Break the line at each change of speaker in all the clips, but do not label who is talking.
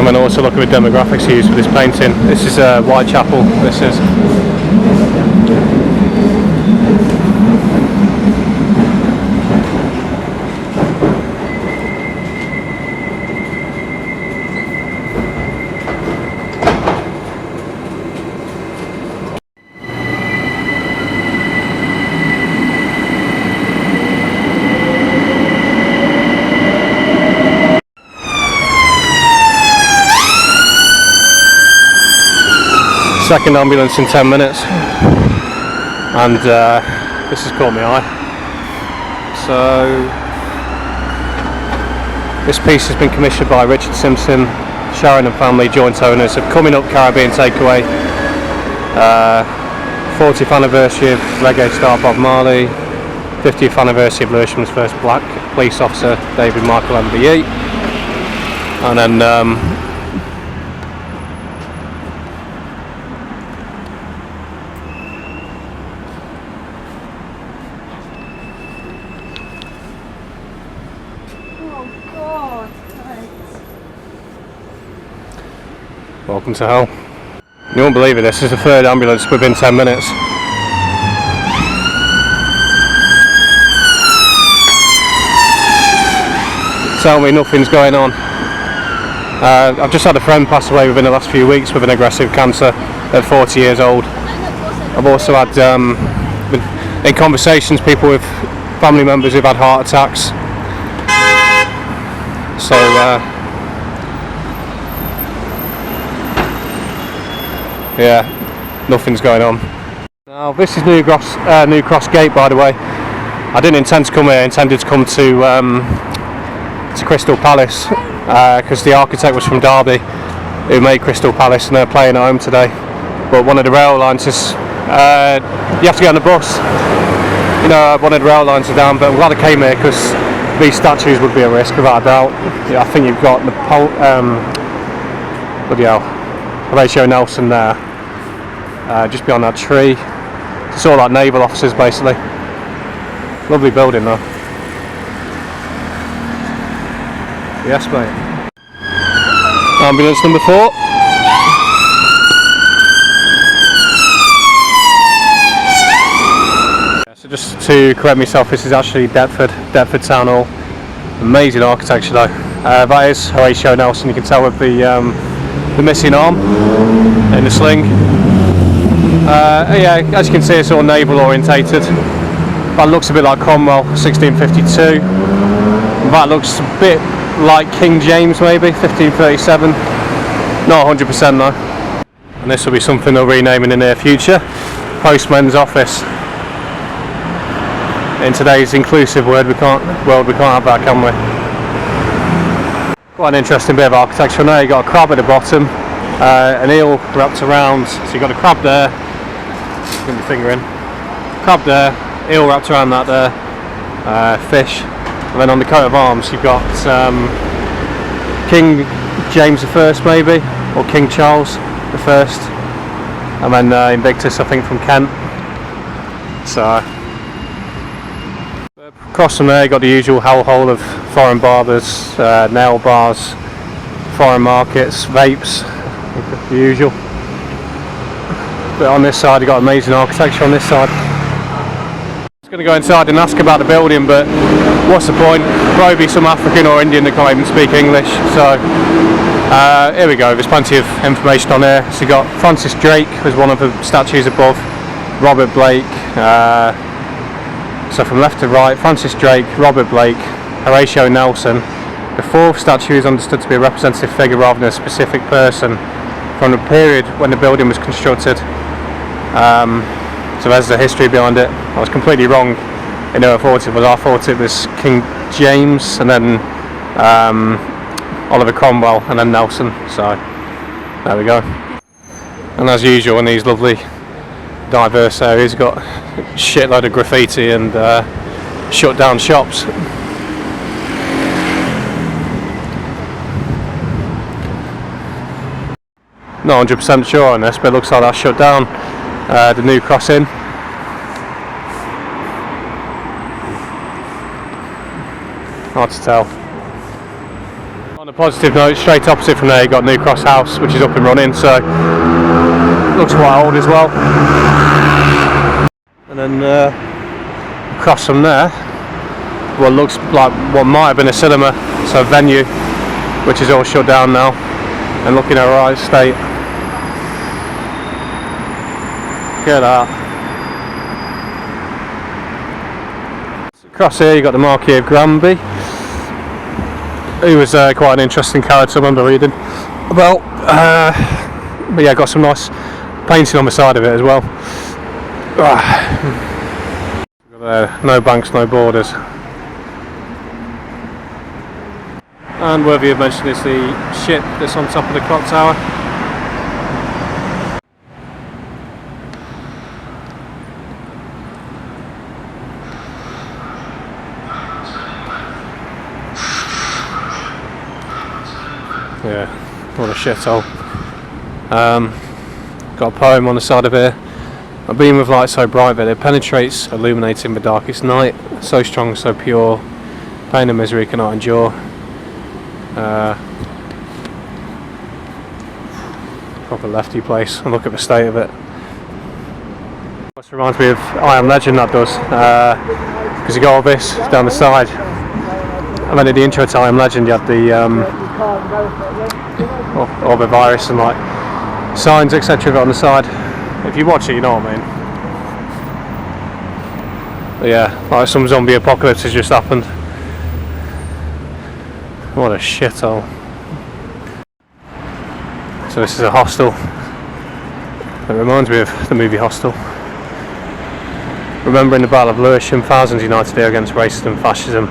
and then also look at the demographics used for this painting. This is Whitechapel. This is. Second ambulance in 10 minutes, and this has caught my eye. So this piece has been commissioned by Richard Simpson, Sharon and family, joint owners of Coming Up Caribbean Takeaway, 40th anniversary of reggae star Bob Marley, 50th anniversary of Lewisham's first black police officer David Michael MBE, and then welcome to hell. You won't believe it, this is the third ambulance within 10 minutes. Tell me nothing's going on. I've just had a friend pass away within the last few weeks with an aggressive cancer at 40 years old. I've also had, in conversations, people with family members who've had heart attacks. So, yeah, nothing's going on. Now this is New Cross Gate, by the way. I didn't intend to come here, I intended to come to Crystal Palace because the architect was from Derby who made Crystal Palace, and they're playing at home today. But one of the rail lines is, you have to get on the bus. You know, one of the rail lines are down, but I'm glad I came here because these statues would be a risk without a doubt. Yeah, I think you've got the bloody hell, Horatio Nelson there, just beyond that tree. It's all like naval officers basically. Lovely building though. Yes mate. Ambulance number 4. So just to correct myself, this is actually Deptford Town Hall. Amazing architecture though. That is Horatio Nelson, you can tell with the missing arm in the sling. Yeah, as you can see, it's all naval orientated. That looks a bit like Cromwell, 1652. That looks a bit like King James maybe, 1537. Not 100% though. And this will be something they'll rename in the near future. Postman's Office. In today's inclusive world, we can't have that, can we? Quite an interesting bit of architecture. Now you've got a crab at the bottom, an eel wrapped around. So you've got a crab there. Put your finger in. Crab there, eel wrapped around that there, fish, and then on the coat of arms you've got King James I maybe, or King Charles I, and then Invictus I think from Kent. So across from there you got the usual hellhole of foreign barbers, nail bars, foreign markets, vapes, the usual. But on this side you got amazing architecture on this side. Going to go inside and ask about the building, but what's the point? Probably some African or Indian that can't even speak English. So here we go, there's plenty of information on here. So you got Francis Drake was one of the statues above, Robert Blake, so from left to right, Francis Drake, Robert Blake, Horatio Nelson. The fourth statue is understood to be a representative figure rather than a specific person from the period when the building was constructed. So there's the history behind it. I was completely wrong in who I thought it was. I thought it was King James and then Oliver Cromwell and then Nelson. So there we go. And as usual in these lovely diverse areas, you've got a shitload of graffiti and shut down shops. Not 100% sure on this, but it looks like that's shut down. The new crossing. Hard to tell. On a positive note, straight opposite from there you got New Cross House, which is up and running, so looks quite old as well. And then across from there, what looks like what might have been a cinema, so a venue, which is all shut down now, and looking at a right state. Look at that. Across here you got the Marquis of Granby. He was quite an interesting character, I remember reading about. But yeah, got some nice painting on the side of it as well. No banks, no borders. And worthy of mention is the ship that's on top of the clock tower. Yeah, what a shithole. Got a poem on the side of here. A beam of light so bright that it penetrates, illuminating the darkest night. So strong, so pure, pain and misery cannot endure. Proper lefty place, and look at the state of it. This reminds me of I Am Legend, that does, because you got all this down the side. And then in the intro to I Am Legend you had the all the virus and like signs etc on the side. If you watch it you know what I mean. But yeah, like some zombie apocalypse has just happened. What a shithole. So this is a hostel. It reminds me of the movie Hostel. Remembering the Battle of Lewisham, thousands united here against racism and fascism,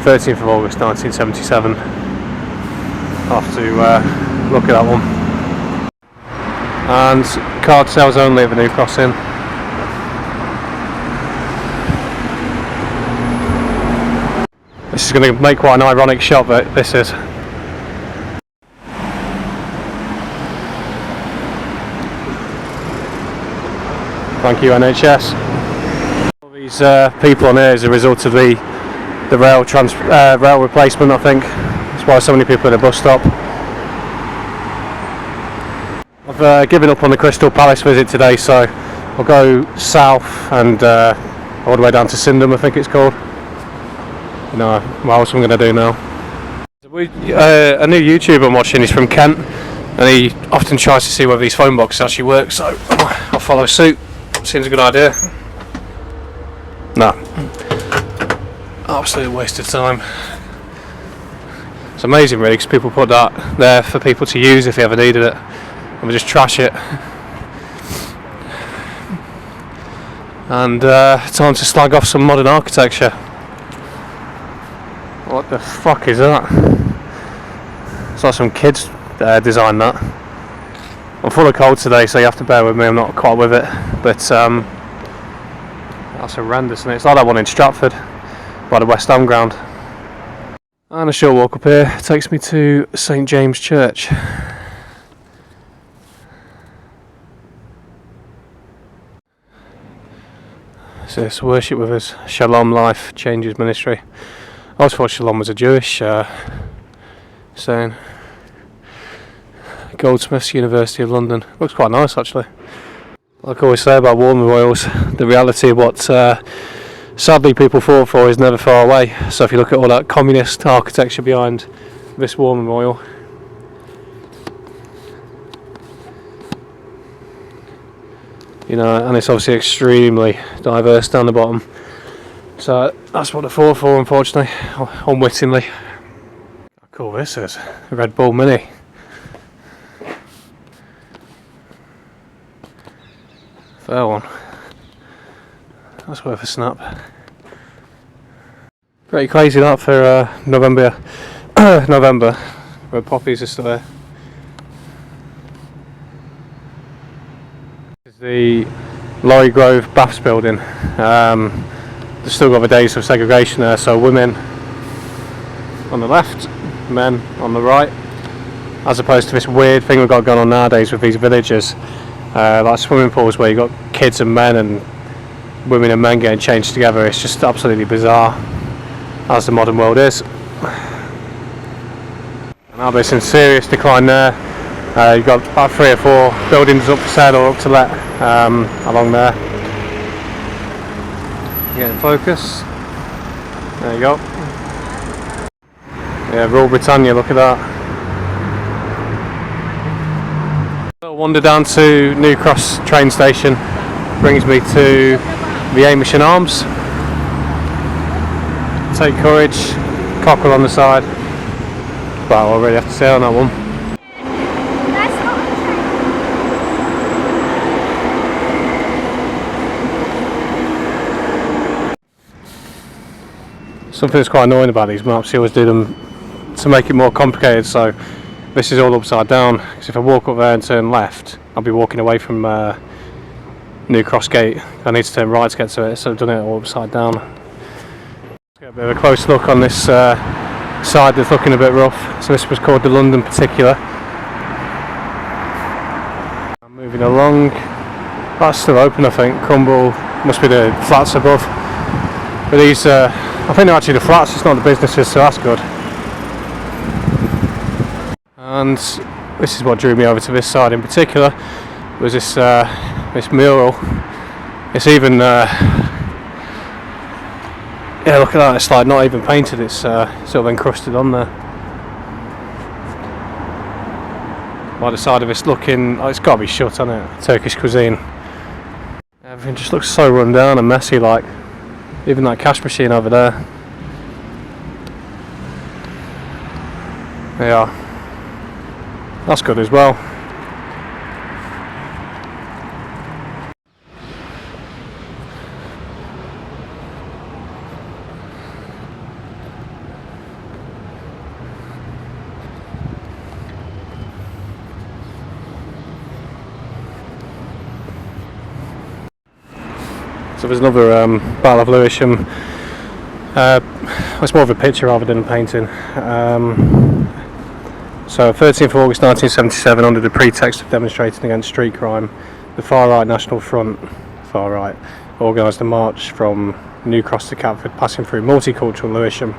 13th of August 1977. I'll have to look at that one. And card sales only at the New Cross Inn. This is going to make quite an ironic shot, but this is. Thank you NHS. All these people on here is a result of the rail replacement, I think. That's why so many people at the bus stop. I've given up on the Crystal Palace visit today, so I'll go south and all the way down to Syndham, I think it's called. You know what else I'm going to do now. A new YouTuber I'm watching is from Kent, and he often tries to see whether these phone boxes actually work, so I'll follow suit. Seems a good idea. No. Absolute waste of time. It's amazing really, because people put that there for people to use if they ever needed it, and we just trash it. And time to slag off some modern architecture. What the fuck is that? It's like some kids designed that. I'm full of cold today, so you have to bear with me, I'm not quite with it. But that's horrendous, and it's like that one in Stratford by the West Ham ground. And a short walk up here takes me to St James Church. So it's Worship With Us, Shalom Life Changes Ministry. I always thought Shalom was a Jewish saying. Goldsmiths, University of London. Looks quite nice actually. Like I always say about war memorials, the reality of what sadly people fought for is never far away. So if you look at all that communist architecture behind this war memorial, you know, and it's obviously extremely diverse down the bottom. So that's what they fought for, unfortunately, unwittingly. How cool this is, a Red Bull Mini. Fair one. That's worth a snap. Pretty crazy that for November. November, where poppies are still there. This is the Laurie Grove Baths building. There's still got the days of segregation there, so women on the left, men on the right, as opposed to this weird thing we've got going on nowadays with these villages. Like swimming pools where you've got kids and men and women and men getting changed together. It's just absolutely bizarre, as the modern world is. And Now there's in serious decline there. You've got about 3 or 4 buildings up for sale or up to let along there. Get in focus. There you go. Yeah, Royal Britannia, look at that. A little wander down to New Cross train station brings me to the Amersham Arms. Take courage, cockerel on the side. Well, I really have to say on that one. Something that's quite annoying about these maps, you always do them to make it more complicated, so this is all upside down, because if I walk up there and turn left, I'll be walking away from New Cross Gate. I need to turn right to get to it, so I've done it all upside down. Let's get a bit of a close look on this side that's looking a bit rough. So this was called the London Particular. I'm moving along. That's still open, I think. Crumble must be the flats above. But these, I think they're actually the flats, it's not the businesses, so that's good. And this is what drew me over to this side in particular, was this this mural. It's even yeah, look at that, it's like not even painted, it's sort of encrusted on there. By the side of it's looking, oh, it's got to be shut, hasn't it? Turkish cuisine. Everything just looks so run down and messy, like even that cash machine over there. Yeah, that's good as well. So there's another Battle of Lewisham. It's more of a picture rather than a painting. So 13th of August 1977, under the pretext of demonstrating against street crime, the Far Right National Front, Far Right, organised a march from New Cross to Catford, passing through multicultural Lewisham.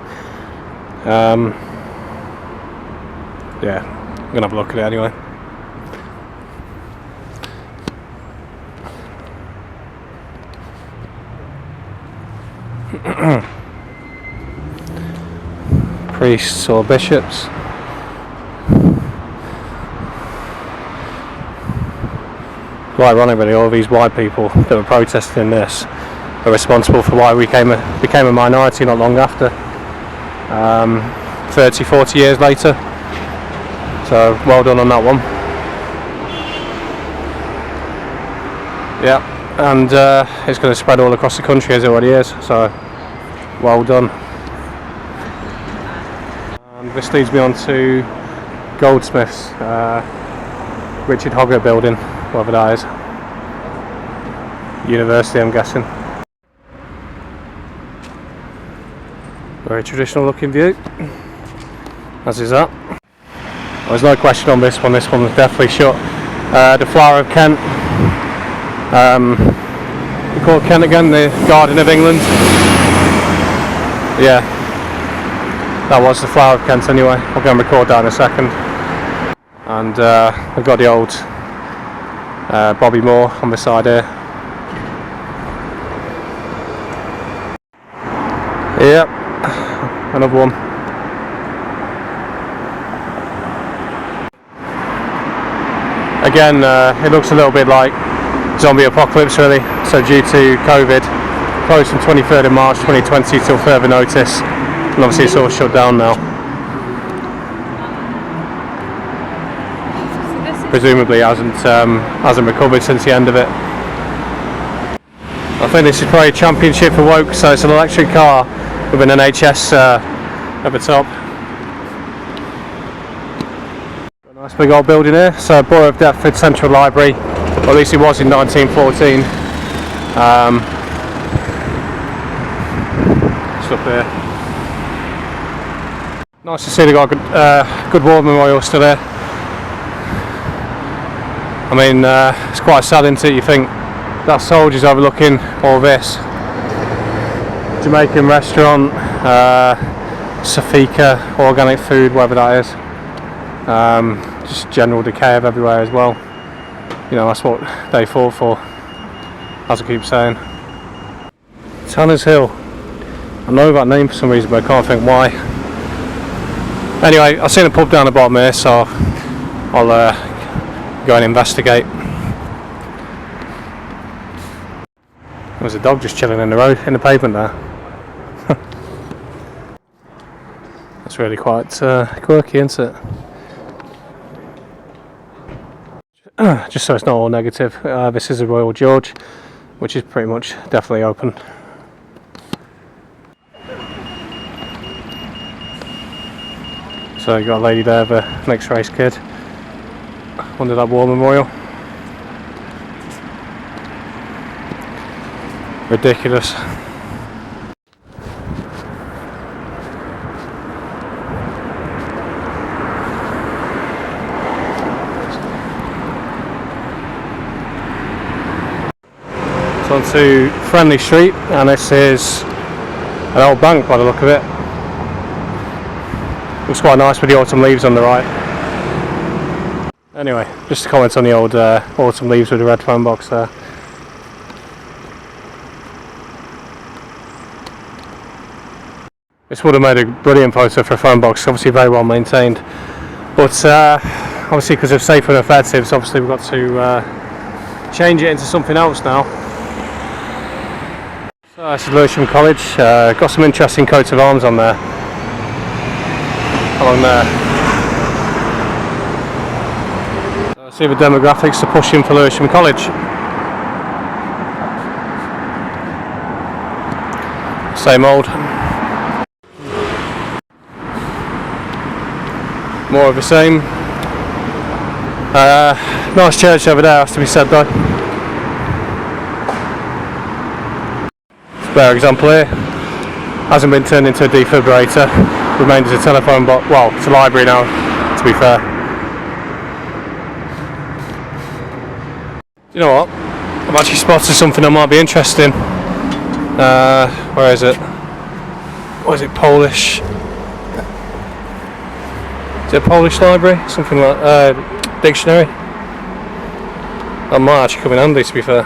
Yeah, I'm going to have a look at it anyway. Priests or bishops. Quite ironic really, all these white people that were protesting this are responsible for why we became a minority not long after, 30-40 years later, so well done on that one. Yeah, and it's going to spread all across the country as it already is, so well done. And this leads me on to Goldsmiths, Richard Hoggart building, whatever that is. University, I'm guessing. Very traditional looking view, as is that. Well, there's no question on this one's definitely shut. The Flower of Kent. We call it Kent again, the Garden of England. Yeah, that was the Flower of Kent anyway. I'll go and record that in a second. And we've got the old Bobby Moore on the side here. Yep, another one. Again, it looks a little bit like zombie apocalypse really, so due to COVID, closed from 23rd of March 2020 till further notice, and obviously it's all shut down now. Presumably hasn't recovered since the end of it. I think this is probably a championship for woke, so it's an electric car with an NHS at the top. Got a nice big old building here, so Borough of Deptford Central Library, or at least it was in 1914. Just up here. Nice to see they got a good war memorial still there. I mean, it's quite sad, isn't it? You think that soldiers overlooking all this. Jamaican restaurant, Safika, organic food, whatever that is. just general decay of everywhere as well. You know, that's what they fought for, as I keep saying. Tanners Hill. I know that name for some reason, but I can't think why. Anyway, I've seen a pub down the bottom here, so I'll go and investigate. There's a dog just chilling in the road, in the pavement there. That's really quite quirky, isn't it? Just so it's not all negative, this is a Royal George, which is pretty much definitely open. So you got a lady there, the mixed race kid, under that war memorial. Ridiculous. So on to Friendly Street, and this is an old bank by the look of it. Looks quite nice with the autumn leaves on the right. Anyway, just to comment on the old autumn leaves with the red phone box there. This would have made a brilliant photo for a phone box, obviously very well maintained. But obviously because of safer and effectives, obviously we've got to change it into something else now. So this is Lewisham College, got some interesting coats of arms on there. Along there. So see the demographics are pushing for Lewisham College. Same old. More of the same. Nice church over there, has to be said though. Spare example here. Hasn't been turned into a defibrillator. Remains as a telephone box. Well, it's a library now, to be fair. You know what? I've actually spotted something that might be interesting. Where is it? What is it? Polish? Is it a Polish library? Something like dictionary? That might actually come in handy, to be fair.